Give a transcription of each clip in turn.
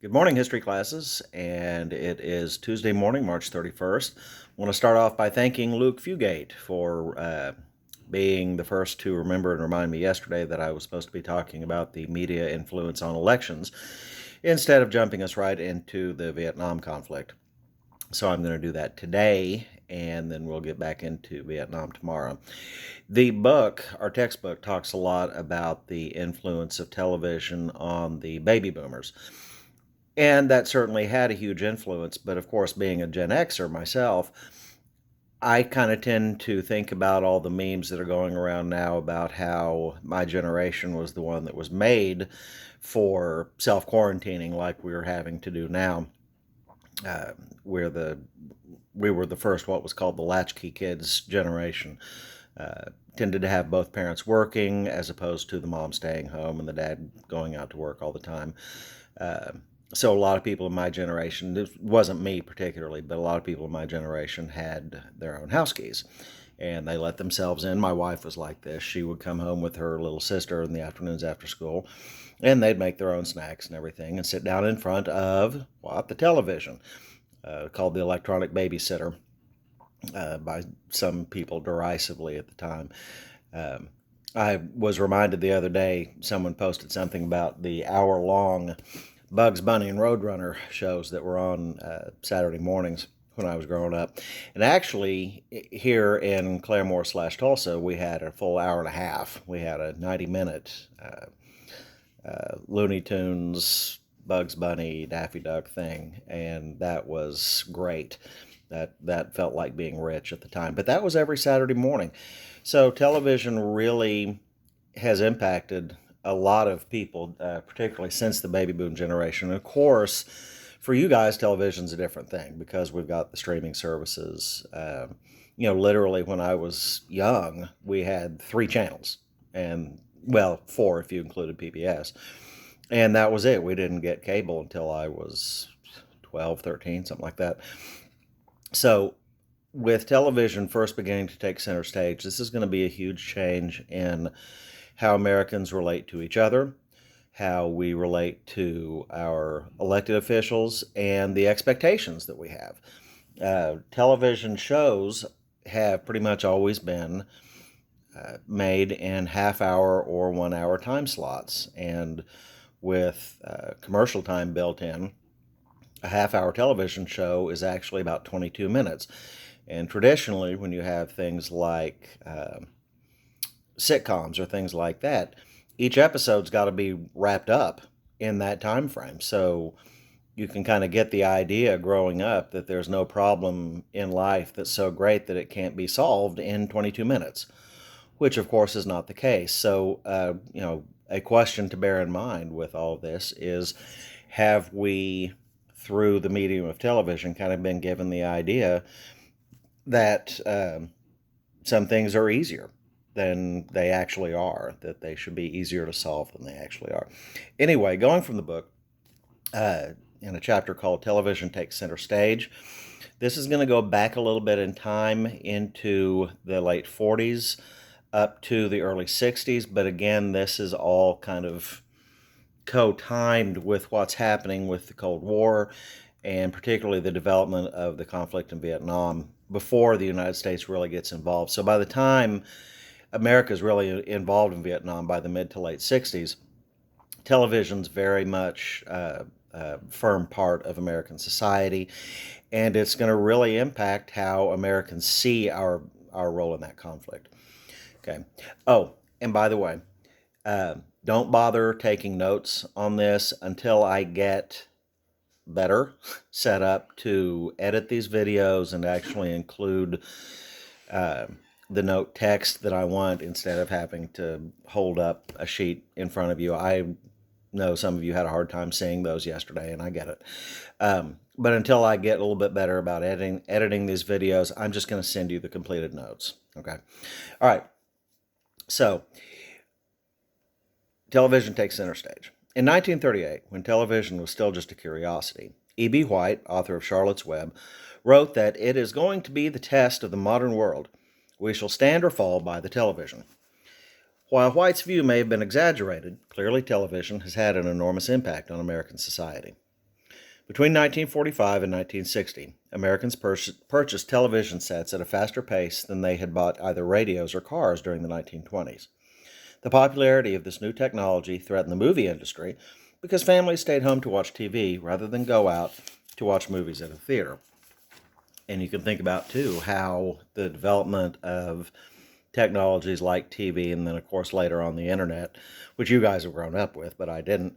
Good morning, history classes, and it is Tuesday morning, March 31st. I want to start off by thanking Luke Fugate for being the first to remember and remind me yesterday that I was supposed to be talking about the media influence on elections instead of jumping us right into the Vietnam conflict. So I'm going to do that today, and then we'll get back into Vietnam tomorrow. The book, our textbook, talks a lot about the influence of television on the baby boomers. And that certainly had a huge influence. But of course, being a Gen Xer myself, I kind of tend to think about all the memes that are going around now about how my generation was the one that was made for self quarantining, like we're having to do now. Uh, we're the we were the first what was called the latchkey kids generation. Tended to have both parents working as opposed to the mom staying home and the dad going out to work all the time. Uh, so a lot of people in my generation, this wasn't me particularly, but a lot of people in my generation had their own house keys and they let themselves in. My wife was like this. She would come home with her little sister in the afternoons after school and they'd make their own snacks and everything and sit down in front of what? The television, called the electronic babysitter by some people derisively at the time. Um, I was reminded the other day, someone posted something about the hour-long Bugs Bunny and Roadrunner shows that were on Saturday mornings when I was growing up. And actually, here in Claremore/Tulsa, we had a full hour and a half. We had a 90-minute Looney Tunes, Bugs Bunny, Daffy Duck thing, and that was great. That felt like being rich at the time. But that was every Saturday morning. So television really has impacted a lot of people, particularly since the baby boom generation. And of course, for you guys, television's a different thing because we've got the streaming services. Literally when I was young, we had three channels, and well, four if you included PBS. And that was it. We didn't get cable until I was 12, 13, something like that. So with television first beginning to take center stage, this is going to be a huge change in how Americans relate to each other, how we relate to our elected officials, and the expectations that we have. Television shows have pretty much always been made in half-hour or 1 hour time slots, and with commercial time built in, a half-hour television show is actually about 22 minutes. And traditionally, when you have things like sitcoms or things like that, each episode's got to be wrapped up in that time frame. So you can kind of get the idea growing up that there's no problem in life that's so great that it can't be solved in 22 minutes, which of course is not the case. So, a question to bear in mind with all of this is, have we, through the medium of television, kind of been given the idea that some things are easier than they actually are, that they should be easier to solve than they actually are. Anyway, going from the book, in a chapter called Television Takes Center Stage, this is going to go back a little bit in time into the late 40s up to the early 60s, but again, this is all kind of co-timed with what's happening with the Cold War and particularly the development of the conflict in Vietnam before the United States really gets involved. So by the time America is really involved in Vietnam, by the mid to late 60s, television's very much a firm part of American society, and it's going to really impact how Americans see our role in that conflict. Okay. Oh, and by the way, don't bother taking notes on this until I get better set up to edit these videos and actually include the note text that I want instead of having to hold up a sheet in front of you. I know some of you had a hard time seeing those yesterday, and I get it. But until I get a little bit better about editing these videos, I'm just going to send you the completed notes. Okay. All right. So, television takes center stage. In 1938, when television was still just a curiosity, E.B. White, author of Charlotte's Web, wrote that it is going to be the test of the modern world. We shall stand or fall by the television. While White's view may have been exaggerated, clearly television has had an enormous impact on American society. Between 1945 and 1960, Americans purchased television sets at a faster pace than they had bought either radios or cars during the 1920s. The popularity of this new technology threatened the movie industry because families stayed home to watch TV rather than go out to watch movies at a theater. And you can think about, too, how the development of technologies like TV and then, of course, later on the internet, which you guys have grown up with, but I didn't,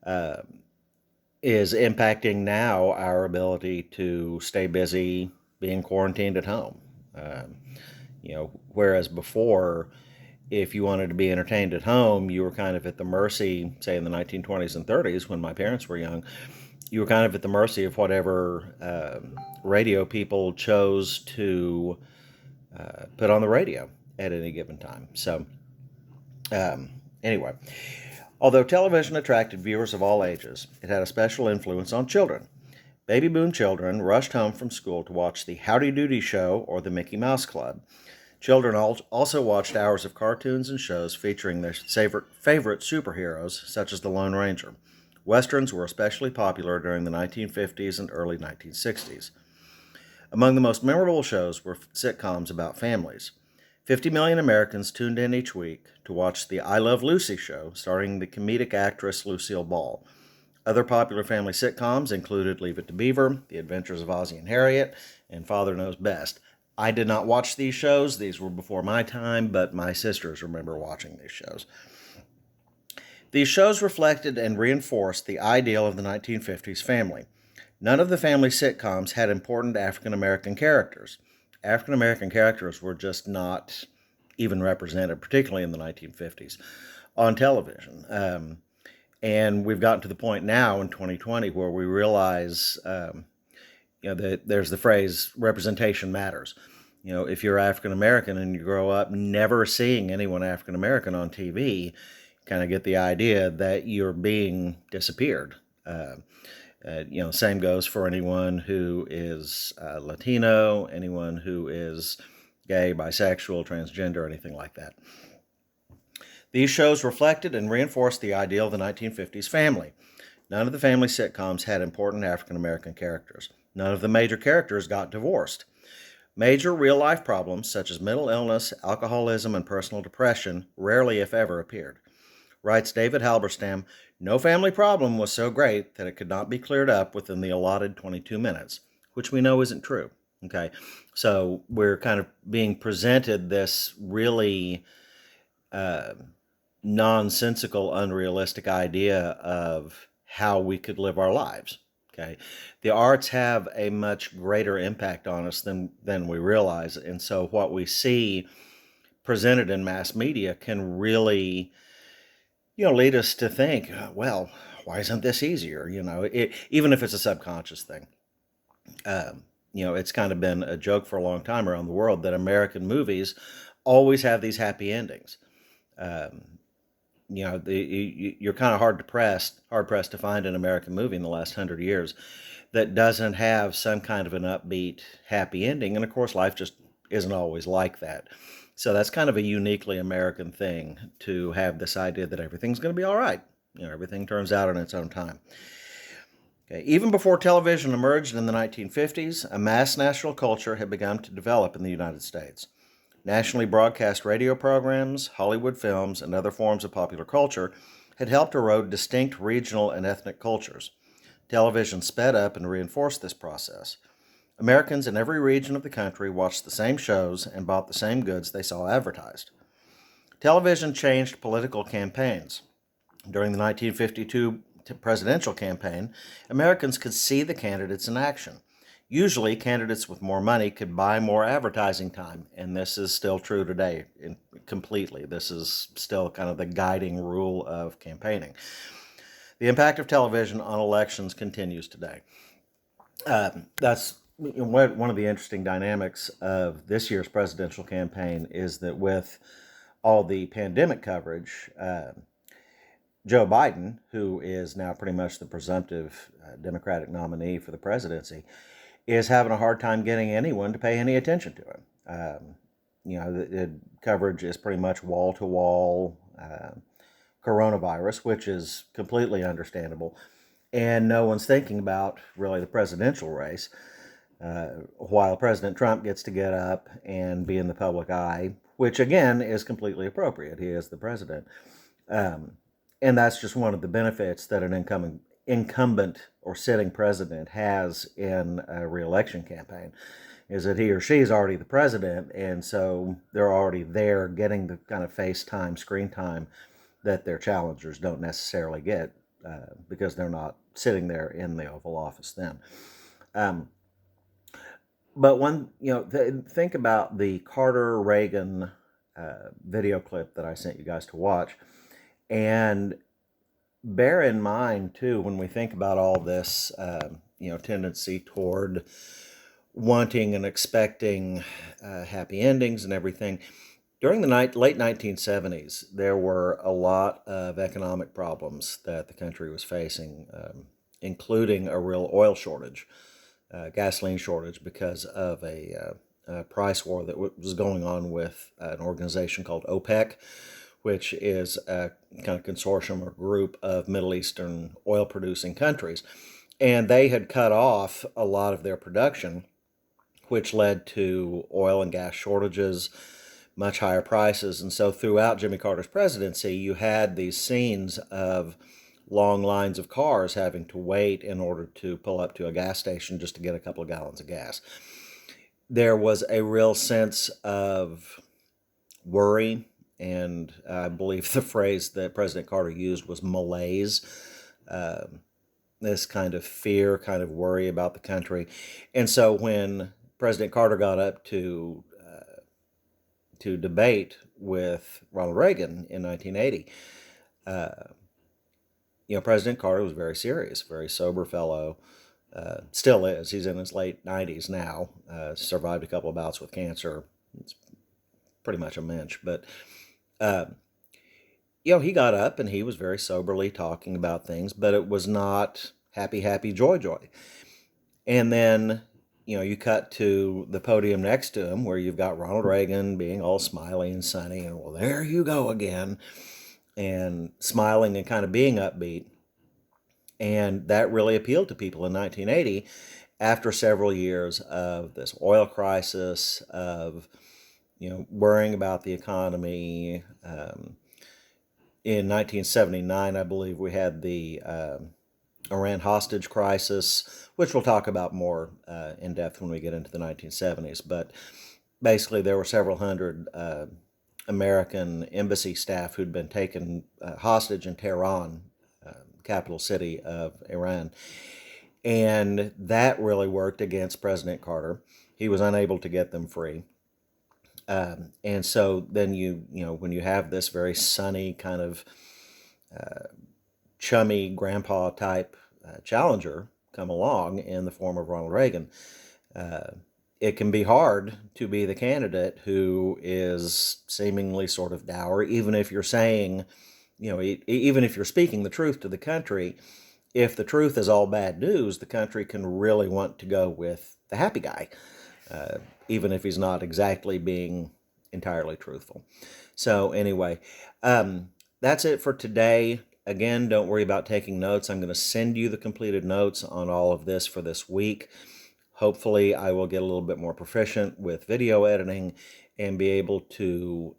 uh, is impacting now our ability to stay busy being quarantined at home. Um, whereas before, if you wanted to be entertained at home, you were kind of at the mercy, say in the 1920s and 30s when my parents were young, you were kind of at the mercy of whatever radio people chose to put on the radio at any given time. So, anyway, although television attracted viewers of all ages, it had a special influence on children. Baby boom children rushed home from school to watch the Howdy Doody Show or the Mickey Mouse Club. Children also watched hours of cartoons and shows featuring their favorite superheroes, such as the Lone Ranger. Westerns were especially popular during the 1950s and early 1960s. Among the most memorable shows were sitcoms about families. 50 million Americans tuned in each week to watch the I Love Lucy show, starring the comedic actress Lucille Ball. Other popular family sitcoms included Leave It to Beaver, The Adventures of Ozzie and Harriet, and Father Knows Best. I did not watch these shows. These were before my time, but my sisters remember watching these shows. These shows reflected and reinforced the ideal of the 1950s family. None of the family sitcoms had important African American characters. African American characters were just not even represented, particularly in the 1950s, on television. And we've gotten to the point now in 2020 where we realize that there's the phrase representation matters. If you're African American and you grow up never seeing anyone African American on TV, you kind of get the idea that you're being disappeared. Same goes for anyone who is Latino, anyone who is gay, bisexual, transgender, anything like that. These shows reflected and reinforced the ideal of the 1950s family. None of the family sitcoms had important African American characters. None of the major characters got divorced. Major real-life problems such as mental illness, alcoholism, and personal depression rarely, if ever, appeared. Writes David Halberstam, no family problem was so great that it could not be cleared up within the allotted 22 minutes, which we know isn't true. Okay, so we're kind of being presented this really nonsensical, unrealistic idea of how we could live our lives. Okay, the arts have a much greater impact on us than we realize, and so what we see presented in mass media can really, lead us to think, well, why isn't this easier? Even if it's a subconscious thing. It's kind of been a joke for a long time around the world that American movies always have these happy endings. You're kind of hard pressed to find an American movie in the last 100 years that doesn't have some kind of an upbeat, happy ending. And of course, life just isn't always like that. So that's kind of a uniquely American thing to have this idea that everything's going to be all right. Everything turns out in its own time. Okay. Even before television emerged in the 1950s, a mass national culture had begun to develop in the United States. Nationally broadcast radio programs, Hollywood films, and other forms of popular culture had helped erode distinct regional and ethnic cultures. Television sped up and reinforced this process. Americans in every region of the country watched the same shows and bought the same goods they saw advertised. Television changed political campaigns. During the 1952 presidential campaign, Americans could see the candidates in action. Usually, candidates with more money could buy more advertising time, and this is still true today completely. This is still kind of the guiding rule of campaigning. The impact of television on elections continues today. That's one of the interesting dynamics of this year's presidential campaign is that with all the pandemic coverage, Joe Biden, who is now pretty much the presumptive Democratic nominee for the presidency, is having a hard time getting anyone to pay any attention to him. The coverage is pretty much wall-to-wall coronavirus, which is completely understandable. and no one's thinking about really the presidential race. While President Trump gets to get up and be in the public eye, which again is completely appropriate. He is the president. Um, and that's just one of the benefits that an incumbent or sitting president has in a reelection campaign, is that he or she is already the president, and so they're already there getting the kind of face time, screen time that their challengers don't necessarily get because they're not sitting there in the Oval Office then. Um, but think about the Carter Reagan video clip that I sent you guys to watch, and bear in mind too when we think about all this, tendency toward wanting and expecting happy endings and everything. During the late 1970s, there were a lot of economic problems that the country was facing, including a real oil shortage, gasoline shortage, because of a price war that was going on with an organization called OPEC, which is a kind of consortium or group of Middle Eastern oil producing countries. And they had cut off a lot of their production, which led to oil and gas shortages, much higher prices. And so throughout Jimmy Carter's presidency, you had these scenes of long lines of cars having to wait in order to pull up to a gas station just to get a couple of gallons of gas. There was a real sense of worry, and I believe the phrase that President Carter used was malaise. This kind of fear, kind of worry about the country. And so when President Carter got up to debate with Ronald Reagan in 1980, President Carter was very serious, very sober fellow. Still is. He's in his late 90s now. Survived a couple of bouts with cancer. It's pretty much a mensch. But, he got up and he was very soberly talking about things, but it was not happy, happy, joy, joy. And then, you cut to the podium next to him where you've got Ronald Reagan being all smiley and sunny, and well, there you go again, and smiling and kind of being upbeat. And that really appealed to people in 1980 after several years of this oil crisis, of, worrying about the economy. In 1979, I believe we had the Iran hostage crisis, which we'll talk about more in depth when we get into the 1970s. But basically, there were several hundred American embassy staff who'd been taken hostage in Tehran, capital city of Iran. And that really worked against President Carter. He was unable to get them free. And so then when you have this very sunny kind of chummy grandpa type challenger come along in the form of Ronald Reagan, it can be hard to be the candidate who is seemingly sort of dour, even if you're saying, even if you're speaking the truth to the country. If the truth is all bad news, the country can really want to go with the happy guy, even if he's not exactly being entirely truthful. So anyway, that's it for today. Again, don't worry about taking notes. I'm going to send you the completed notes on all of this for this week. Hopefully, I will get a little bit more proficient with video editing and be able to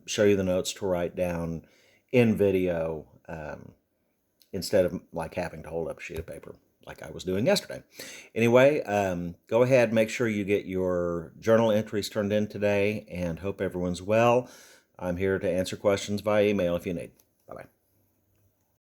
show you the notes to write down in video instead of like having to hold up a sheet of paper like I was doing yesterday. Anyway, go ahead, make sure you get your journal entries turned in today, and hope everyone's well. I'm here to answer questions via email if you need. Bye-bye.